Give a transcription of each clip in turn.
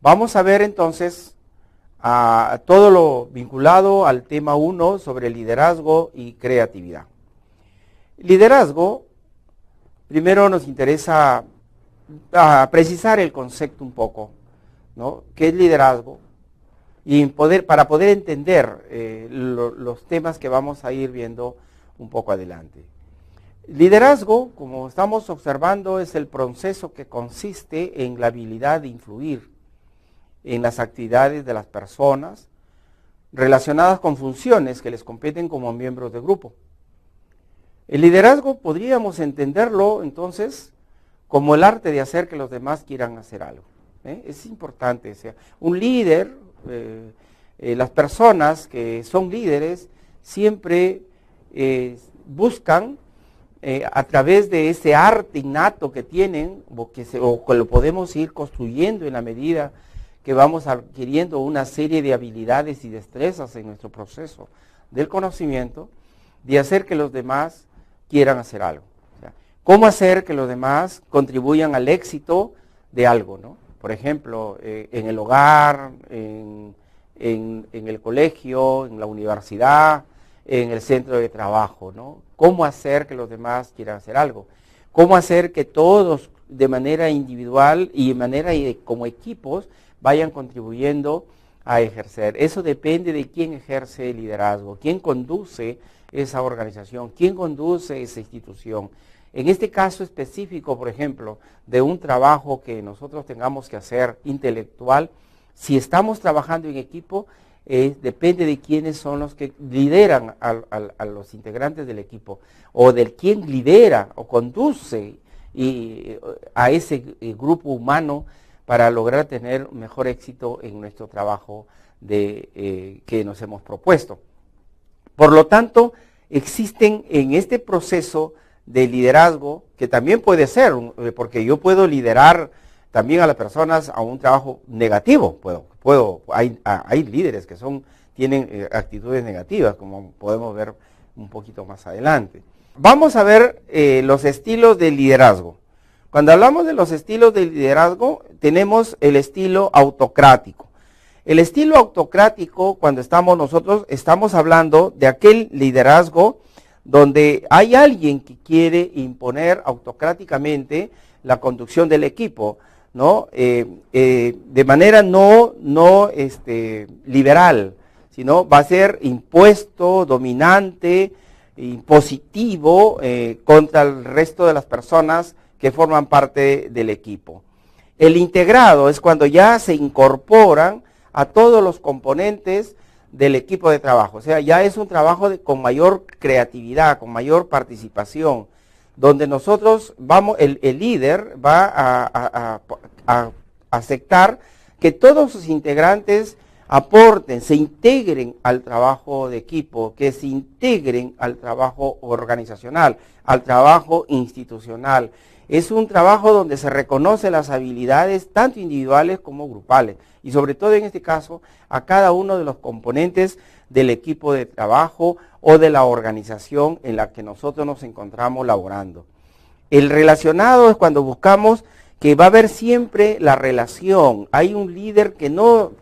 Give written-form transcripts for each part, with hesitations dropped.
Vamos a ver entonces a todo lo vinculado al tema 1 sobre liderazgo y creatividad. Liderazgo, primero nos interesa precisar el concepto un poco, ¿no? ¿Qué es liderazgo? Y para poder entender los temas que vamos a ir viendo un poco adelante. Liderazgo, como estamos observando, es el proceso que consiste en la habilidad de influir en las actividades de las personas relacionadas con funciones que les competen como miembros de grupo. El liderazgo podríamos entenderlo entonces como el arte de hacer que los demás quieran hacer algo. Es importante, o sea, un líder, las personas que son líderes siempre buscan a través de ese arte innato que tienen o que lo podemos ir construyendo en la medida que vamos adquiriendo una serie de habilidades y destrezas en nuestro proceso del conocimiento, de hacer que los demás quieran hacer algo. O sea, ¿cómo hacer que los demás contribuyan al éxito de algo, ¿no? Por ejemplo, en el hogar, en el colegio, en la universidad, en el centro de trabajo, ¿no? ¿Cómo hacer que los demás quieran hacer algo? ¿Cómo hacer que todos de manera individual y de manera como equipos vayan contribuyendo a ejercer? Eso depende de quién ejerce el liderazgo, quién conduce esa organización, quién conduce esa institución. En este caso específico, por ejemplo, de un trabajo que nosotros tengamos que hacer intelectual, si estamos trabajando en equipo, depende de quiénes son los que lideran a los integrantes del equipo, o del quién lidera o conduce a ese grupo humano para lograr tener mejor éxito en nuestro trabajo que nos hemos propuesto. Por lo tanto, existen en este proceso de liderazgo, que también puede ser, porque yo puedo liderar también a las personas a un trabajo negativo, hay líderes que tienen actitudes negativas, como podemos ver un poquito más adelante. Vamos a ver los estilos de liderazgo. Cuando hablamos de los estilos de liderazgo, tenemos el estilo autocrático. El estilo autocrático, cuando nosotros estamos hablando de aquel liderazgo donde hay alguien que quiere imponer autocráticamente la conducción del equipo, ¿no? De manera no liberal, sino va a ser impuesto, dominante, impositivo contra el resto de las personas que forman parte del equipo. El integrado es cuando ya se incorporan a todos los componentes del equipo de trabajo, o sea, ya es un trabajo con mayor creatividad, con mayor participación, donde nosotros el líder va a aceptar que todos sus integrantes aporten, se integren al trabajo de equipo, que se integren al trabajo organizacional, al trabajo institucional. Es un trabajo donde se reconoce las habilidades tanto individuales como grupales y sobre todo en este caso a cada uno de los componentes del equipo de trabajo o de la organización en la que nosotros nos encontramos laborando. El relacionado es cuando buscamos que va a haber siempre la relación. Hay un líder que no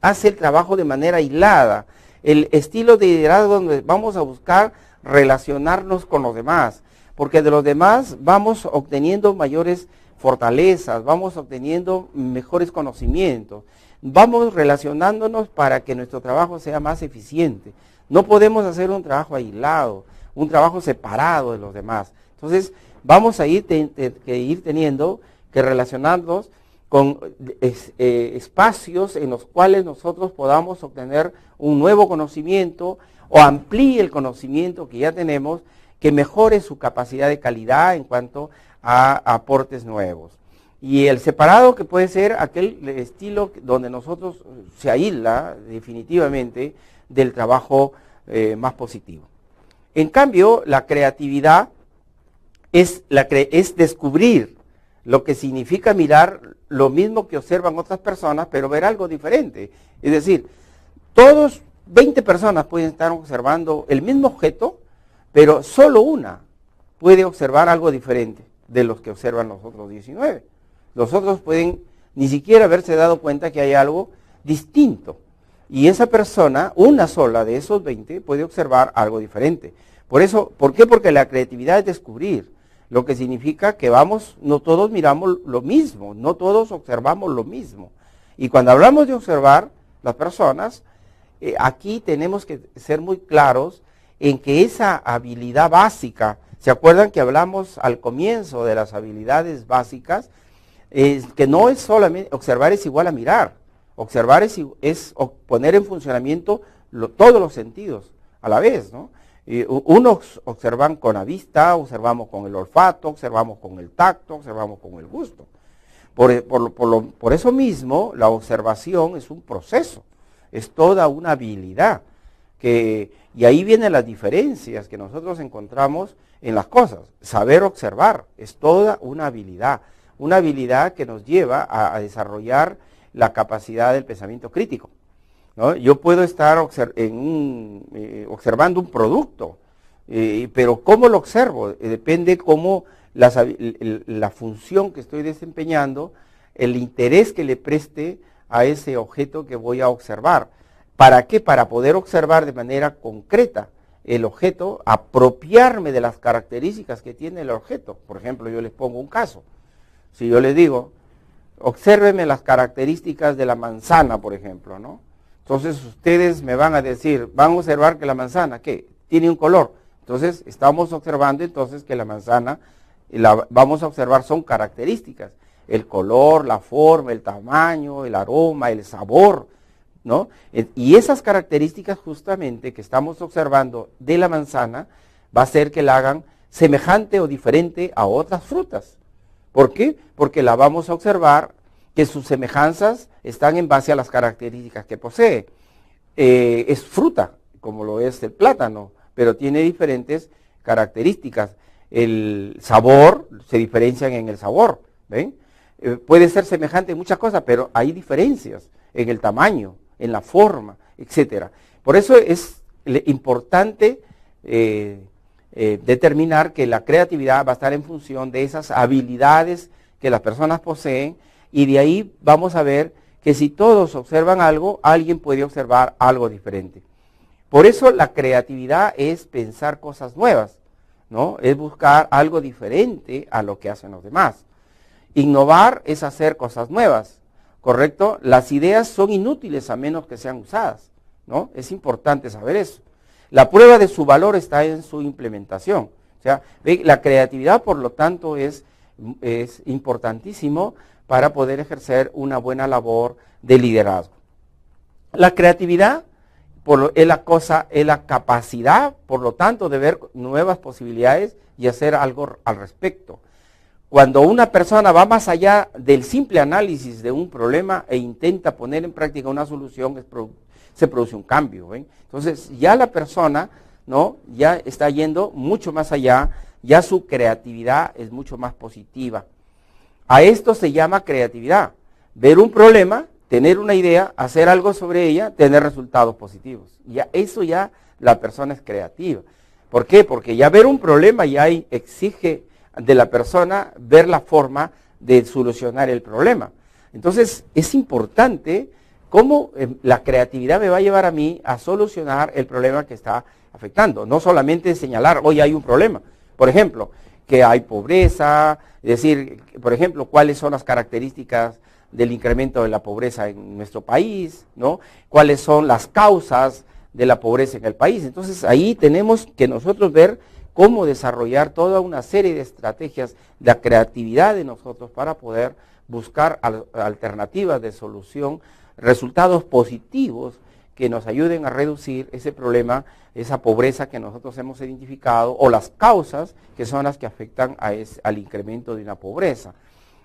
hace el trabajo de manera aislada. El estilo de liderazgo donde vamos a buscar relacionarnos con los demás, porque de los demás vamos obteniendo mayores fortalezas, vamos obteniendo mejores conocimientos, vamos relacionándonos para que nuestro trabajo sea más eficiente. No podemos hacer un trabajo aislado, un trabajo separado de los demás. Entonces, vamos a ir teniendo que relacionarnos con espacios en los cuales nosotros podamos obtener un nuevo conocimiento o amplíe el conocimiento que ya tenemos, que mejore su capacidad de calidad en cuanto a aportes nuevos. Y el separado, que puede ser aquel estilo donde nosotros se aísla definitivamente del trabajo más positivo. En cambio, la creatividad es descubrir lo que significa mirar lo mismo que observan otras personas, pero ver algo diferente. Es decir, 20 personas pueden estar observando el mismo objeto, pero solo una puede observar algo diferente de los que observan los otros 19. Los otros pueden ni siquiera haberse dado cuenta que hay algo distinto. Y esa persona, una sola de esos 20, puede observar algo diferente. Por eso, ¿por qué? Porque la creatividad es descubrir, lo que significa que no todos miramos lo mismo, no todos observamos lo mismo. Y cuando hablamos de observar las personas, aquí tenemos que ser muy claros en que esa habilidad básica, ¿se acuerdan que hablamos al comienzo de las habilidades básicas? Que no es solamente, observar es igual a mirar, observar es poner en funcionamiento todos los sentidos a la vez, ¿no? Unos observan con la vista, observamos con el olfato, observamos con el tacto, observamos con el gusto. Por eso mismo, la observación es un proceso, es toda una habilidad. Y ahí vienen las diferencias que nosotros encontramos en las cosas. Saber observar es toda una habilidad que nos lleva a desarrollar la capacidad del pensamiento crítico, ¿no? Yo puedo estar observando un producto, pero ¿cómo lo observo? Depende cómo la función que estoy desempeñando, el interés que le preste a ese objeto que voy a observar. ¿Para qué? Para poder observar de manera concreta el objeto, apropiarme de las características que tiene el objeto. Por ejemplo, yo les pongo un caso. Si yo les digo, obsérveme las características de la manzana, por ejemplo, ¿no? Entonces ustedes me van a decir, van a observar que la manzana, ¿qué? Tiene un color. Entonces estamos observando entonces que la manzana, vamos a observar son características. El color, la forma, el tamaño, el aroma, el sabor, ¿no? Y esas características justamente que estamos observando de la manzana va a hacer que la hagan semejante o diferente a otras frutas. ¿Por qué? Porque la vamos a observar que sus semejanzas están en base a las características que posee. Es fruta, como lo es el plátano, pero tiene diferentes características. El sabor, se diferencian en el sabor, ¿ven? Puede ser semejante en muchas cosas, pero hay diferencias en el tamaño, en la forma, etcétera. Por eso es importante determinar que la creatividad va a estar en función de esas habilidades que las personas poseen, y de ahí vamos a ver que si todos observan algo, alguien puede observar algo diferente. Por eso la creatividad es pensar cosas nuevas, ¿no? Es buscar algo diferente a lo que hacen los demás. Innovar es hacer cosas nuevas, ¿correcto? Las ideas son inútiles a menos que sean usadas, ¿no? Es importante saber eso. La prueba de su valor está en su implementación. O sea, la creatividad, por lo tanto, es importantísimo para poder ejercer una buena labor de liderazgo. La creatividad es la capacidad, por lo tanto, de ver nuevas posibilidades y hacer algo al respecto. Cuando una persona va más allá del simple análisis de un problema e intenta poner en práctica una solución, se produce un cambio, ¿ven? Entonces ya la persona, ¿no?, ya está yendo mucho más allá, ya su creatividad es mucho más positiva. A esto se llama creatividad. Ver un problema, tener una idea, hacer algo sobre ella, tener resultados positivos. Eso ya la persona es creativa. ¿Por qué? Porque ya ver un problema ya exige de la persona ver la forma de solucionar el problema. Entonces es importante cómo la creatividad me va a llevar a mí a solucionar el problema que está afectando. No solamente señalar, hoy hay un problema. Por ejemplo, que hay pobreza, es decir, por ejemplo, cuáles son las características del incremento de la pobreza en nuestro país, ¿no? Cuáles son las causas de la pobreza en el país. Entonces ahí tenemos que nosotros ver cómo desarrollar toda una serie de estrategias de la creatividad de nosotros para poder buscar alternativas de solución, resultados positivos que nos ayuden a reducir ese problema, esa pobreza que nosotros hemos identificado, o las causas que son las que afectan al incremento de una pobreza.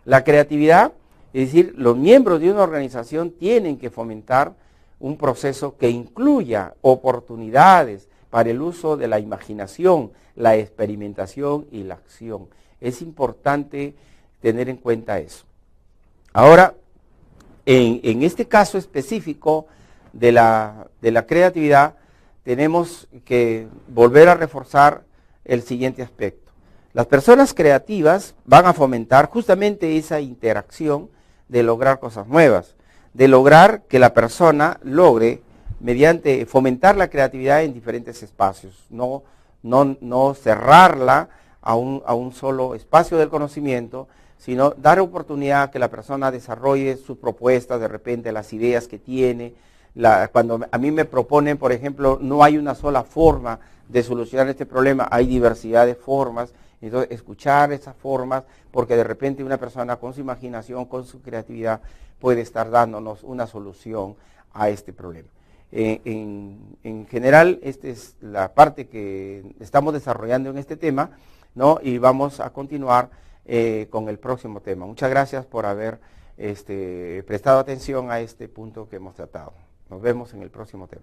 La creatividad, es decir, los miembros de una organización tienen que fomentar un proceso que incluya oportunidades para el uso de la imaginación, la experimentación y la acción. Es importante tener en cuenta eso. Ahora, en este caso específico de la creatividad, tenemos que volver a reforzar el siguiente aspecto. Las personas creativas van a fomentar justamente esa interacción de lograr cosas nuevas, de lograr que la persona logre, mediante fomentar la creatividad en diferentes espacios, no cerrarla a un solo espacio del conocimiento, sino dar oportunidad a que la persona desarrolle sus propuestas, de repente las ideas que tiene. Cuando a mí me proponen, por ejemplo, no hay una sola forma de solucionar este problema, hay diversidad de formas. Entonces, escuchar esas formas, porque de repente una persona con su imaginación, con su creatividad, puede estar dándonos una solución a este problema. En general, esta es la parte que estamos desarrollando en este tema, ¿no? Y vamos a continuar con el próximo tema. Muchas gracias por haber prestado atención a este punto que hemos tratado. Nos vemos en el próximo tema.